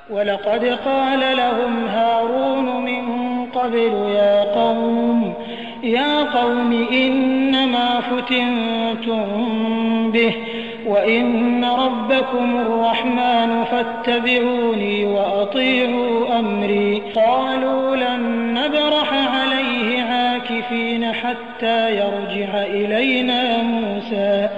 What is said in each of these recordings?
ولقد قال لهم هارون من قبل يا قوم إنما فتنتم به وإن ربكم الرحمن فاتبعوني وأطيعوا أمري. قالوا لن نبرح عليه عاكفين حتى يرجع إلينا موسى.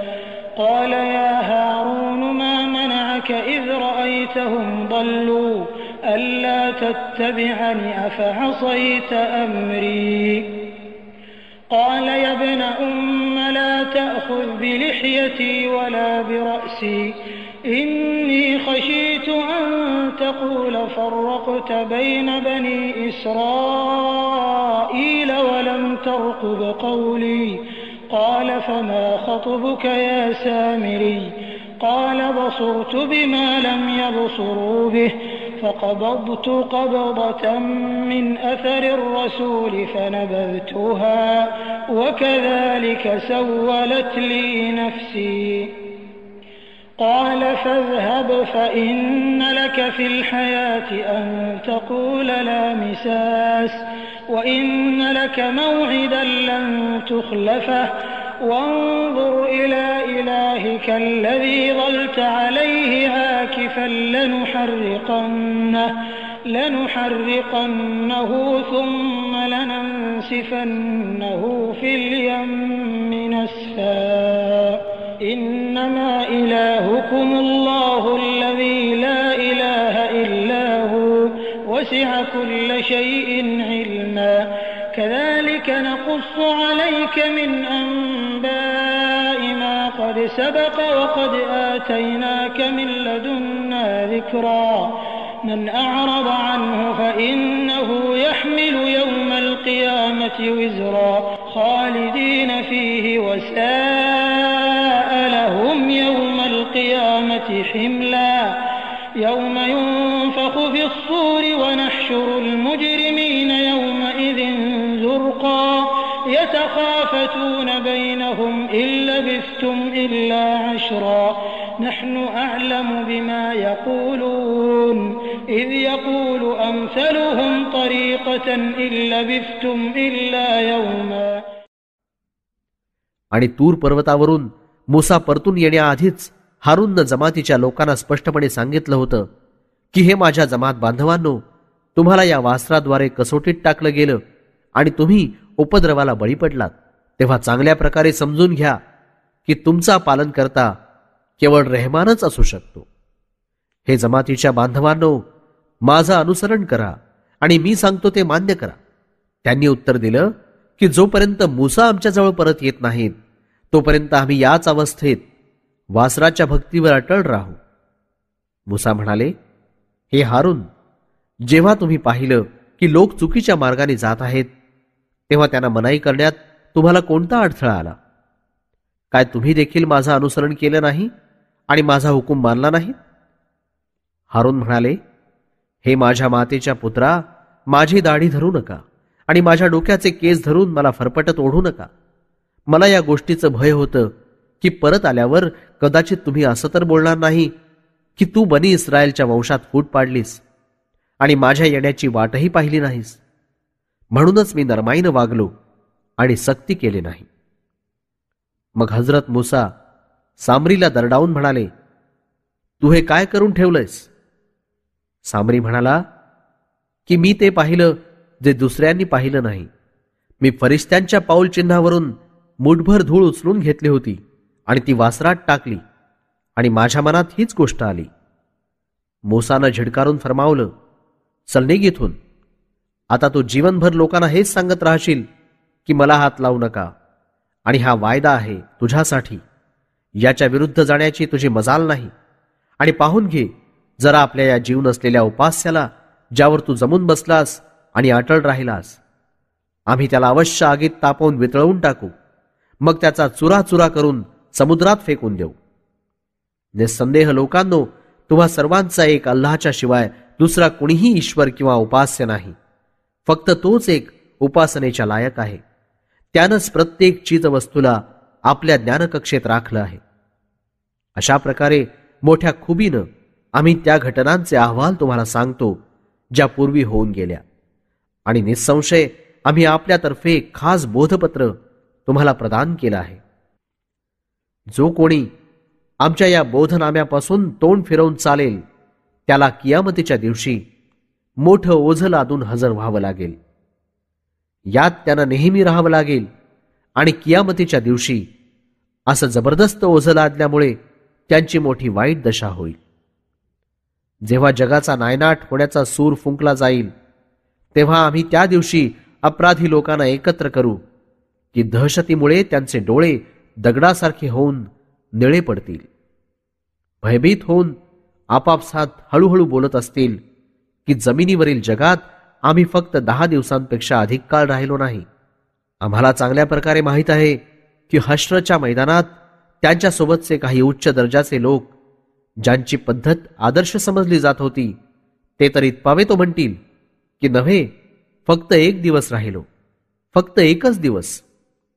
قال يا هارون ما منعك إذ رأيتهم ضلوا ألا تتبعني أفعصيت أمري. قال يا ابن أم لا تأخذ بلحيتي ولا برأسي إني خشيت أن تقول فرقت بين بني إسرائيل ولم ترقب قولي. قال فما خطبك يا سامري؟ قال بصرت بما لم يبصروا به فقبضت قبضة من أثر الرسول فنبذتها وكذلك سولت لي نفسي. قال فاذهب فإن لك في الحياة أن تقول لا مساس وإن لك موعدا لن تخلفه وانظر إلى إلهك الذي ظلت عليه عاكفا لنحرقنه ثم لننسفنه في اليم نسفا. إنما إلهكم الله الذي لا إله إلا هو وسع كل شيء علما. كذلك نقص عليك من أنباء ما قد سبق وقد آتيناك من لدنا ذكرا. من أعرض عنه فإنه يحمل يوم القيامة وزرا خالدين فيه وساء لهم يوم القيامة حملا. يوم ينفخ في الصور ونحشر المجرمين يومئذ زرقا يتخافتون بينهم إن لبثتم إلا عشرا نحن أعلم بما يقولون إذ يقول أمثلهم طريقة إن لبثتم إلا يوما. आणि तूर पर्वतावरून मूसा परतून येण्याआधीच हारूननं जमातीच्या लोकांना स्पष्टपणे सांगितलं होतं की हे माझ्या जमात बांधवांनो, तुम्हाला या वासराद्वारे कसोटीत टाकलं गेलं आणि तुम्ही उपद्रवाला बळी पडलात, तेव्हा चांगल्या प्रकारे समजून घ्या की तुमचा पालनकर्ता केवळ रेहमानच असू शकतो. हे जमातीच्या बांधवांनो, माझं अनुसरण करा आणि मी सांगतो ते मान्य करा. त्यांनी उत्तर दिलं की जोपर्यंत मूसा आमच्याजवळ परत येत नाहीत तोपर्यंत आम्ही याच अवस्थेत वासराच्या भक्तीवर अटळ राहू. मूसा म्हणाले, हे हारून, जेव्हा तुम्ही पाहिलं की लोक चुकीच्या मार्गाने जात आहेत तेव्हा त्यांना मनाई करण्यात तुम्हाला कोणता अडथळा आला? काय तुम्ही देखील माझं अनुसरण केलं नाही आणि माझा हुकूम मानला नाही? हारून म्हणाले, हे माझ्या मातेच्या पुत्रा, माझी दाढी धरू नका आणि माझ्या डोक्याचे केस धरून मला फरफटत ओढू नका. मला या गोष्टीचं भय होतं की परत आल्यावर कदाचित तुम्ही असं तर बोलणार नाही की तू बनी इस्रायलच्या वंशात फूट पाडलीस आणि माझ्या येण्याची वाटही पाहिली नाहीस. म्हणूनच मी नरमाईनं वागलो आणि सक्ती केली नाही. मग हजरत मूसा सामरीला दरडावून म्हणाले, तू हे काय करून ठेवलंयस? सामरी म्हणाला की मी ते पाहिलं जे दुसऱ्यांनी पाहिलं नाही. मी फरिश्त्यांच्या पाऊल चिन्हावरून मुठभर धूळ उचलून घेतली होती आणि ती वासरात टाकली आणि माझ्या मनात हीच गोष्ट आली. मूसानं झिडकारून फरमावलं, चल निघ इथून. आता तू जीवनभर लोकांना हेच सांगत राहशील की मला हात लावू नका आणि हा वायदा आहे तुझ्यासाठी. याच्या विरुद्ध जाण्याची तुझी मजाल नाही. आणि पाहून घे, जरा आपल्या या जीव नसलेल्या उपास्याला ज्यावर तू जमून बसलास आणि अटळ राहिलास, आम्ही त्याला अवश्य आगीत तापवून वितळवून टाकू, मग त्याचा चुराचुरा करून समुद्रात फेकून देऊ. निसंदेह लोकांनो, तुम्हा सर्वांचा एक अल्लाहच्या शिवाय दुसरा कोणीही ईश्वर किंवा उपास्य नाही. फक्त तोच एक उपासनेच्या लायक आहे. त्यानंच प्रत्येक चीजवस्तूला आपल्या ज्ञानकक्षेत राखलं आहे. अशा प्रकारे मोठ्या खुबीनं आम्ही त्या घटनांचे अहवाल तुम्हाला सांगतो ज्या पूर्वी होऊन गेल्या, आणि निसंशय आम्ही आपल्यातर्फे एक खास बोधपत्र तुम्हाला प्रदान केलं आहे. जो कोणी आमच्या या बोधनाम्यापासून तोंड फिरवून चालेल त्याला कियामतीच्या दिवशी मोठं ओझं लादून हजर व्हावं लागेल. यात त्यांना नेहमी राहावं लागेल आणि कियामतीच्या दिवशी असं जबरदस्त ओझं लादल्यामुळे त्यांची मोठी वाईट दशा होईल. जेव्हा जगाचा नायनाट होण्याचा सूर फुंकला जाईल तेव्हा आम्ही त्या दिवशी अपराधी लोकांना एकत्र करू की दहशतीमुळे त्यांचे डोळे दगडासारखे होऊन निळे पडतील. भयभीत होऊन आपापसात हळूहळू बोलत असतील की जमिनीवरील जगात आम्ही फक्त 10 दिवसांपेक्षा अधिक काळ राहिलो नाही. आम्हाला चांगल्या प्रकारे माहीत आहे की हश्रच्या मैदानात त्यांच्यासोबतचे काही उच्च दर्जाचे लोक ज्यांची पद्धत आदर्श समजली जात होती ते तर इतपावे तो म्हणतील की नव्हे, फक्त 1 दिवस राहिलो, फक्त 1च दिवस.